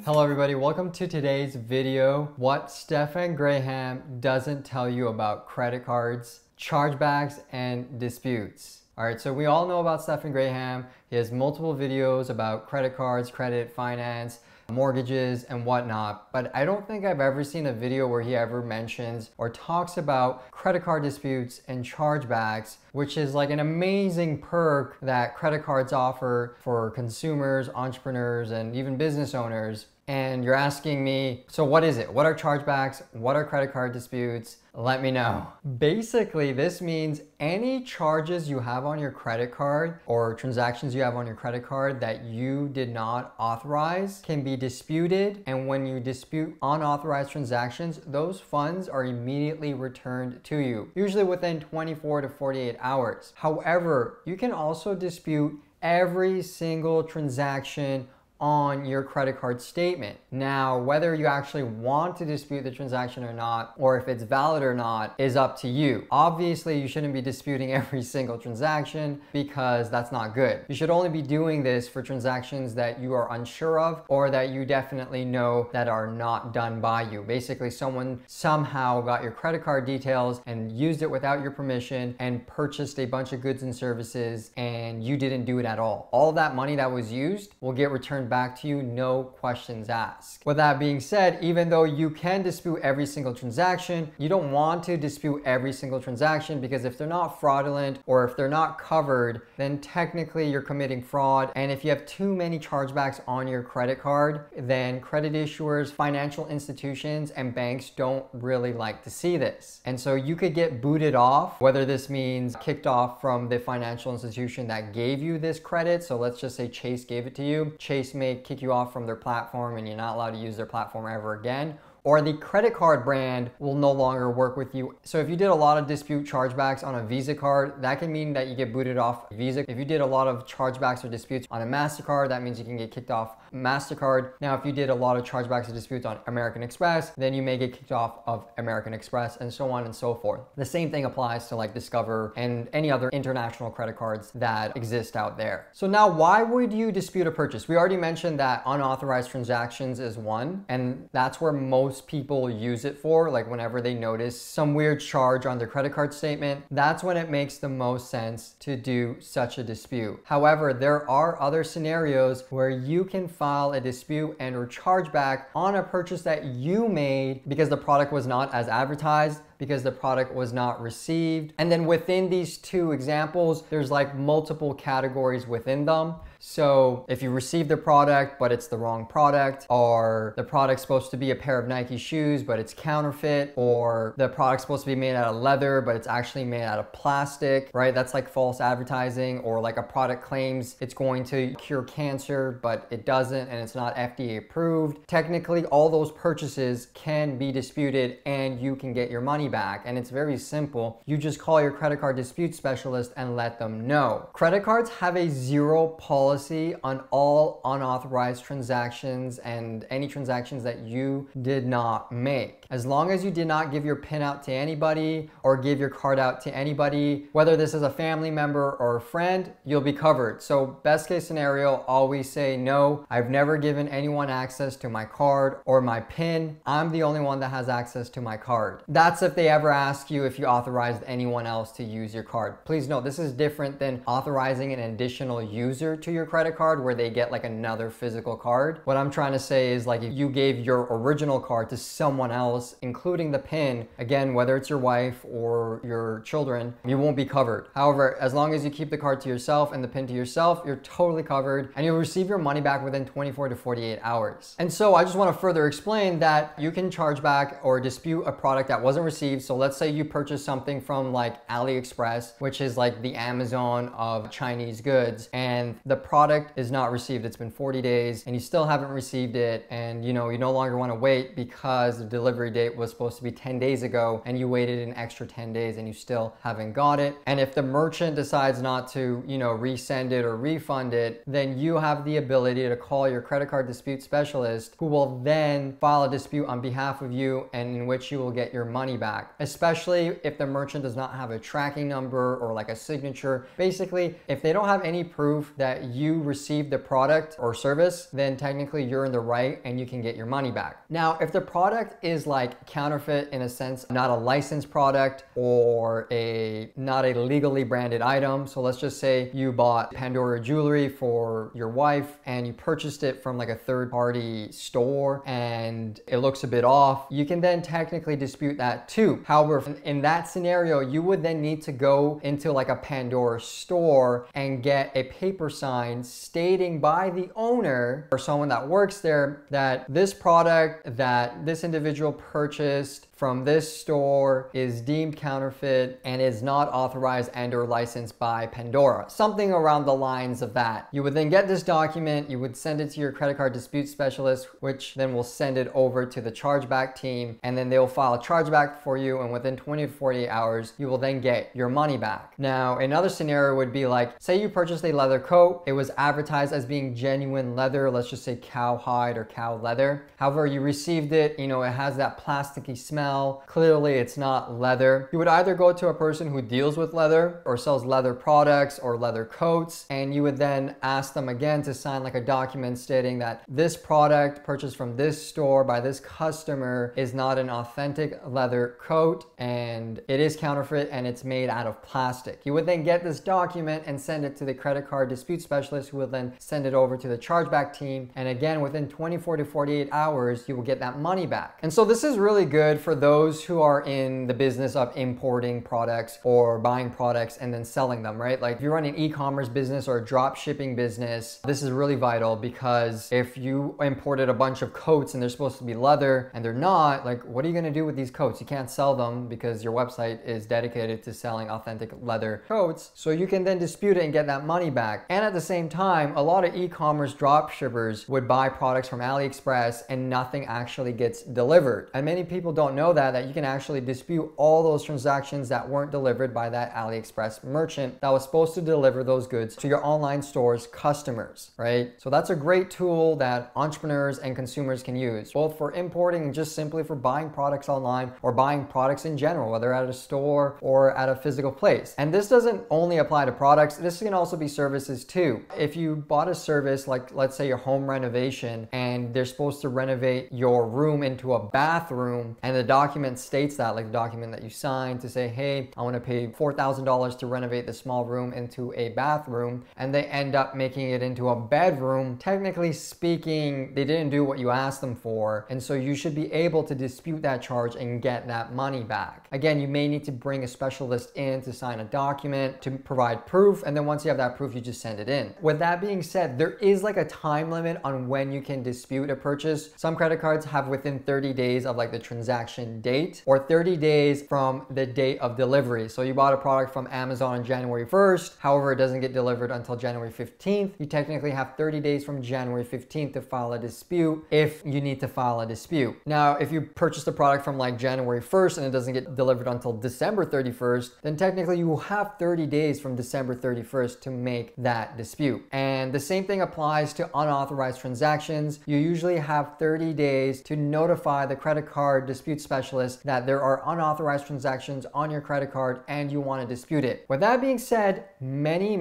Hello everybody, welcome to today's video. What Stephan doesn't tell you about credit cards, chargebacks, and disputes. Alright, so we all know about Stephan. He has multiple videos about credit cards, credit, finance, mortgages, and whatnot, but I don't think I've ever seen a video where he ever mentions or talks about credit card disputes and chargebacks, which is like an amazing perk that credit cards offer for consumers, entrepreneurs, and even business owners. And you're asking me, so what is it? What are chargebacks? What are credit card disputes? Let me know. Basically, this means any charges you have on your credit card or transactions you have on your credit card that you did not authorize can be disputed. And when you dispute unauthorized transactions, those funds are immediately returned to you, usually within 24 to 48 hours. However, you can also dispute every single transaction on your credit card statement. Now, whether you actually want to dispute the transaction or not, or if it's valid or not, is up to you. Obviously, you shouldn't be disputing every single transaction because that's not good. You should only be doing this for transactions that you are unsure of or that you definitely know that are not done by you. Basically, someone somehow got your credit card details and used it without your permission and purchased a bunch of goods and services and you didn't do it at all. All of that money that was used will get returned back to you, no questions asked. With that being said, even though you can dispute every single transaction, you don't want to dispute every single transaction because if they're not fraudulent or if they're not covered, then technically you're committing fraud. And if you have too many chargebacks on your credit card, then credit issuers, financial institutions, and banks don't really like to see this. And so you could get booted off, whether this means kicked off from the financial institution that gave you this credit. So let's just say Chase gave it to you. Chase may kick you off from their platform and you're not allowed to use their platform ever again. Or the credit card brand will no longer work with you. So if you did a lot of dispute chargebacks on a Visa card, that can mean that you get booted off Visa. If you did a lot of chargebacks or disputes on a MasterCard, that means you can get kicked off MasterCard. Now, if you did a lot of chargebacks or disputes on American Express, then you may get kicked off of American Express and so on and so forth. The same thing applies to like Discover and any other international credit cards that exist out there. So now why would you dispute a purchase? We already mentioned that unauthorized transactions is one, and that's where most people use it for, like whenever they notice some weird charge on their credit card statement. That's when it makes the most sense to do such a dispute. However, there are other scenarios where you can file a dispute and or chargeback on a purchase that you made because the product was not as advertised, because the product was not received. And then within these two examples, there's like multiple categories within them. So if you receive the product, but it's the wrong product, or the product's supposed to be a pair of Nike shoes, but it's counterfeit, or the product's supposed to be made out of leather, but it's actually made out of plastic, right? That's like false advertising. Or like a product claims it's going to cure cancer, but it doesn't, and it's not FDA approved. Technically, all those purchases can be disputed and you can get your money back. And it's very simple. You just call your credit card dispute specialist and let them know. Credit cards have a zero policy on all unauthorized transactions and any transactions that you did not make. As long as you did not give your PIN out to anybody or give your card out to anybody, whether this is a family member or a friend, you'll be covered. So best case scenario, always say no. I've never given anyone access to my card or my PIN. I'm the only one that has access to my card. That's if they ever ask you if you authorized anyone else to use your card. Please note, this is different than authorizing an additional user to your credit card where they get like another physical card. What I'm trying to say is like if you gave your original card to someone else, including the PIN, again, whether it's your wife or your children, you won't be covered. However, as long as you keep the card to yourself and the PIN to yourself, you're totally covered and you'll receive your money back within 24 to 48 hours. And so I just want to further explain that you can charge back or dispute a product that wasn't received. So let's say you purchased something from like AliExpress, which is like the Amazon of Chinese goods, and the product is not received. It's been 40 days and you still haven't received it, and you know you no longer want to wait because the delivery date was supposed to be 10 days ago and you waited an extra 10 days and you still haven't got it. And if the merchant decides not to, you know, resend it or refund it, then you have the ability to call your credit card dispute specialist, who will then file a dispute on behalf of you and in which you will get your money back. back, especially if the merchant does not have a tracking number or like a signature. Basically, if they don't have any proof that you received the product or service, then technically you're in the right and you can get your money back. Now, if the product is like counterfeit in a sense, not a licensed product or not a legally branded item. So let's just say you bought Pandora jewelry for your wife and you purchased it from like a third-party store and it looks a bit off, you can then technically dispute that too. However, in that scenario, you would then need to go into like a Pandora store and get a paper sign stating by the owner or someone that works there that this product that this individual purchased from this store is deemed counterfeit and is not authorized and or licensed by Pandora. Something around the lines of that. You would then get this document, you would send it to your credit card dispute specialist, which then will send it over to the chargeback team, and then they'll file a chargeback for you, and within 20 to 48 hours, you will then get your money back. Now, another scenario would be like, say you purchased a leather coat, it was advertised as being genuine leather, let's just say cowhide or cow leather. However, you received it, you know, it has that plasticky smell. Clearly, it's not leather. You would either go to a person who deals with leather or sells leather products or leather coats, and you would then ask them again to sign like a document stating that this product purchased from this store by this customer is not an authentic leather coat and it is counterfeit and it's made out of plastic. You would then get this document and send it to the credit card dispute specialist, who will then send it over to the chargeback team. And again, within 24 to 48 hours, you will get that money back. And so this is really good for those who are in the business of importing products or buying products and then selling them, right? Like if you run an e-commerce business or a drop shipping business, this is really vital, because if you imported a bunch of coats and they're supposed to be leather and they're not, like what are you going to do with these coats? You can't sell them because your website is dedicated to selling authentic leather coats. So you can then dispute it and get that money back. And at the same time, a lot of e-commerce drop shippers would buy products from AliExpress and nothing actually gets delivered. And many people don't know that you can actually dispute all those transactions that weren't delivered by that AliExpress merchant that was supposed to deliver those goods to your online store's customers, right? So that's a great tool that entrepreneurs and consumers can use, both for importing and just simply for buying products online or buying products in general, whether at a store or at a physical place. And this doesn't only apply to products, this can also be services too. If you bought a service like, let's say, your home renovation, and they're supposed to renovate your room into a bathroom, and the document states that, like the document that you signed to say, hey, I want to pay $4,000 to renovate the small room into a bathroom, and they end up making it into a bedroom, technically speaking, they didn't do what you asked them for, and so you should be able to dispute that charge and get that money back. Again, you may need to bring a specialist in to sign a document to provide proof, and then once you have that proof, you just send it in. With that being said, there is like a time limit on when you can dispute a purchase. Some credit cards have within 30 days of like the transaction date, or 30 days from the date of delivery. So you bought a product from Amazon on January 1st, however, it doesn't get delivered until January 15th. You technically have 30 days from January 15th to file a dispute if you need to file a dispute. Now, if you purchased a product from like January 1st and it doesn't get delivered until December 31st, then technically you will have 30 days from December 31st to make that dispute. And the same thing applies to unauthorized transactions. You usually have 30 days to notify the credit card dispute specialist that there are unauthorized transactions on your credit card and you want to dispute it. With that being said, many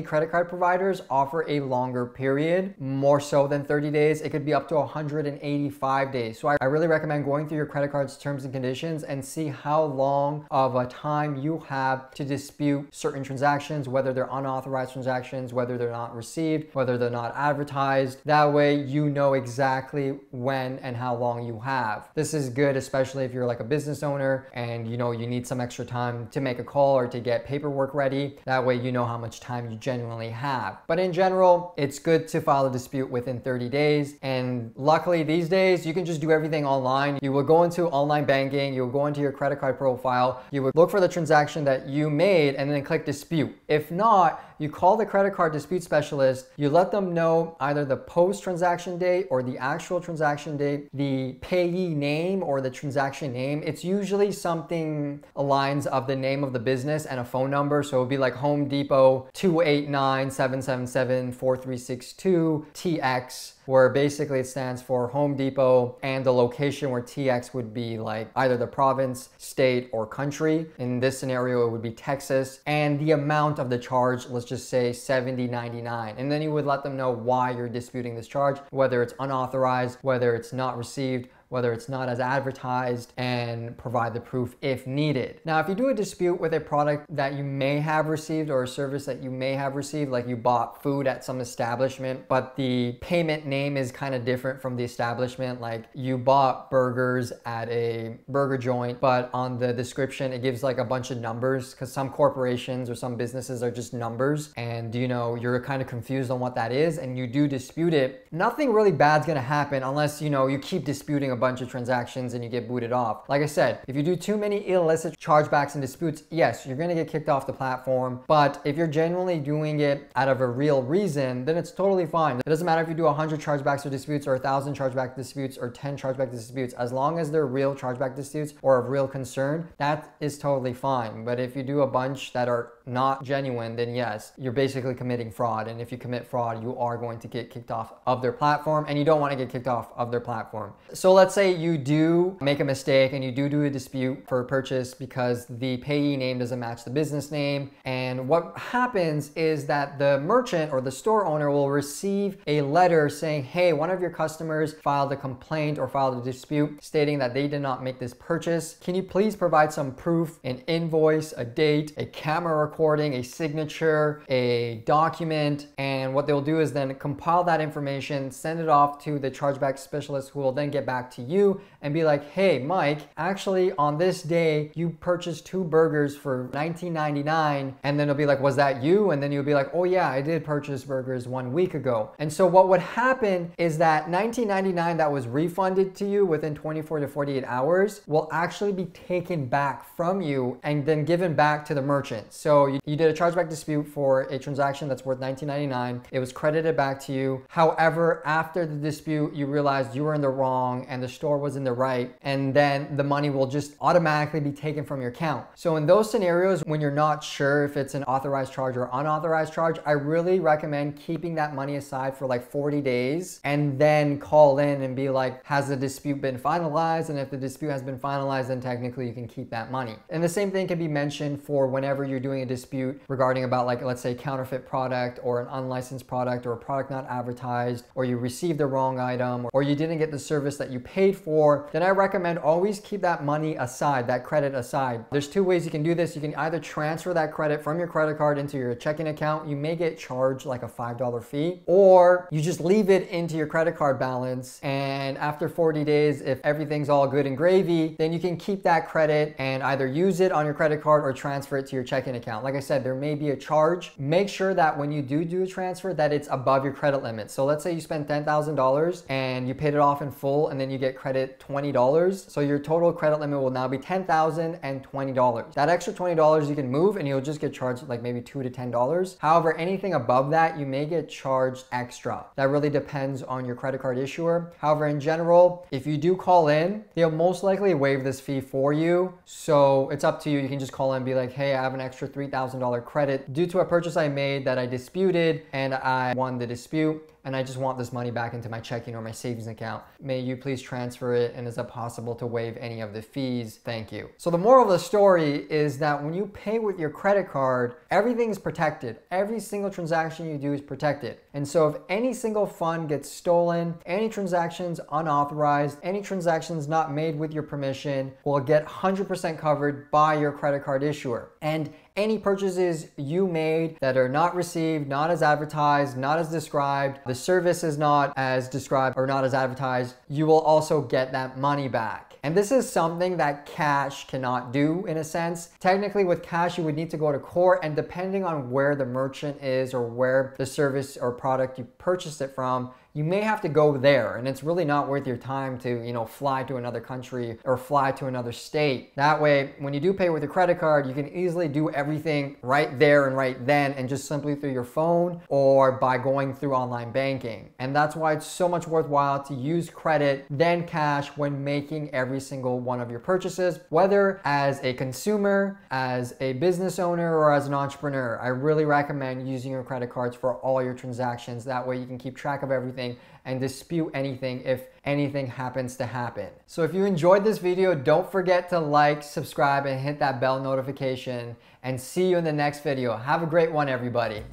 credit card providers offer a longer period, more so than 30 days. It could be up to 185 days. So I really recommend going through your credit card's terms and conditions and see how long of a time you have to dispute certain transactions, whether they're unauthorized transactions, whether they're not received, whether they're not advertised. That way you know exactly when and how long you have. This is good, especially if you're like a business owner and you know you need some extra time to make a call or to get paperwork ready. That way you know how much time you genuinely have. But in general, it's good to file a dispute within 30 days. And luckily these days, you can just do everything online. You will go into online banking, you will go into your credit card profile, you would look for the transaction that you made and then click dispute. If not, you call the credit card dispute specialist, you let them know either the post transaction date or the actual transaction date, the payee name or the transaction name, it's usually something lines of the name of the business and a phone number. So it would be like Home Depot 289-777-4362 TX, where basically it stands for Home Depot and the location, where TX would be like either the province, state, or country. In this scenario, it would be Texas. And the amount of the charge, let's just say $70.99. And then you would let them know why you're disputing this charge, whether it's unauthorized, whether it's not received, whether it's not as advertised, and provide the proof if needed. Now, if you do a dispute with a product that you may have received or a service that you may have received, like you bought food at some establishment, but the payment name is kind of different from the establishment, like you bought burgers at a burger joint, but on the description, it gives like a bunch of numbers, because some corporations or some businesses are just numbers, and you know, you're kind of confused on what that is, and you do dispute it. Nothing really bad's gonna happen unless, you know, you keep disputing a bunch of transactions and you get booted off. Like I said, if you do too many illicit chargebacks and disputes, yes, you're gonna get kicked off the platform. But if you're genuinely doing it out of a real reason, then it's totally fine. It doesn't matter if you do 100 chargebacks or disputes or 1,000 chargeback disputes or 10 chargeback disputes. As long as they're real chargeback disputes or of real concern, that is totally fine. But if you do a bunch that are not genuine, then yes, you're basically committing fraud. And if you commit fraud, you are going to get kicked off of their platform, and you don't want to get kicked off of their platform. So let's say you do make a mistake and you do a dispute for a purchase because the payee name doesn't match the business name. And what happens is that the merchant or the store owner will receive a letter saying, hey, one of your customers filed a complaint or filed a dispute stating that they did not make this purchase. Can you please provide some proof, an invoice, a date, a camera recording, a signature, a document? And what they'll do is then compile that information, send it off to the chargeback specialist, who will then get back to you and be like, hey, Mike, actually on this day, you purchased 2 burgers for $19.99. And then it'll be like, was that you? And then you'll be like, oh yeah, I did purchase burgers 1 week ago. And so what would happen is that $19.99 that was refunded to you within 24 to 48 hours will actually be taken back from you and then given back to the merchant. So you did a chargeback dispute for a transaction that's worth $19.99. It was credited back to you. However, after the dispute, you realized you were in the wrong and the store was in the right, and then the money will just automatically be taken from your account. So in those scenarios, when you're not sure if it's an authorized charge or unauthorized charge, I really recommend keeping that money aside for like 40 days and then call in and be like, has the dispute been finalized? And if the dispute has been finalized, then technically you can keep that money. And the same thing can be mentioned for whenever you're doing a dispute regarding about, like, let's say counterfeit product or an unlicensed product or a product not advertised, or you received the wrong item, or you didn't get the service that you paid for, then I recommend always keep that money aside, that credit aside. There's 2 ways you can do this. You can either transfer that credit from your credit card into your checking account. You may get charged like a $5 fee, or you just leave it into your credit card balance, and after 40 days, if everything's all good and gravy, then you can keep that credit and either use it on your credit card or transfer it to your checking account. Like I said, there may be a charge. Make sure that when you do a transfer, that it's above your credit limit. So let's say you spend $10,000 and you paid it off in full, and then you get credit $20. So your total credit limit will now be $10,020. That extra $20 you can move and you'll just get charged like maybe $2 to $10. However, anything above that, you may get charged extra. That really depends on your credit card issuer. However, in general, if you do call in, they'll most likely waive this fee for you. So it's up to you. You can just call in and be like, hey, I have an extra $3,000 credit due to a purchase I made that I disputed and I won the dispute, and I just want this money back into my checking or my savings account. May you please transfer it, and is it possible to waive any of the fees? Thank you. So the moral of the story is that when you pay with your credit card, everything's protected. Every single transaction you do is protected. And so if any single fund gets stolen, any transactions unauthorized, any transactions not made with your permission will get 100% covered by your credit card issuer. And any purchases you made that are not received, not as advertised, not as described, the service is not as described or not as advertised, you will also get that money back. And this is something that cash cannot do in a sense. Technically with cash, you would need to go to court, and depending on where the merchant is or where the service or product you purchased it from, you may have to go there, and it's really not worth your time to, you know, fly to another country or fly to another state. That way, when you do pay with your credit card, you can easily do everything right there and right then, and just simply through your phone or by going through online banking. And that's why it's so much worthwhile to use credit than cash when making every every single one of your purchases, whether as a consumer, as a business owner, or as an entrepreneur. I really recommend using your credit cards for all your transactions. That way you can keep track of everything and dispute anything if anything happens to happen. So if you enjoyed this video, don't forget to like, subscribe, and hit that bell notification, and see you in the next video. Have a great one, everybody.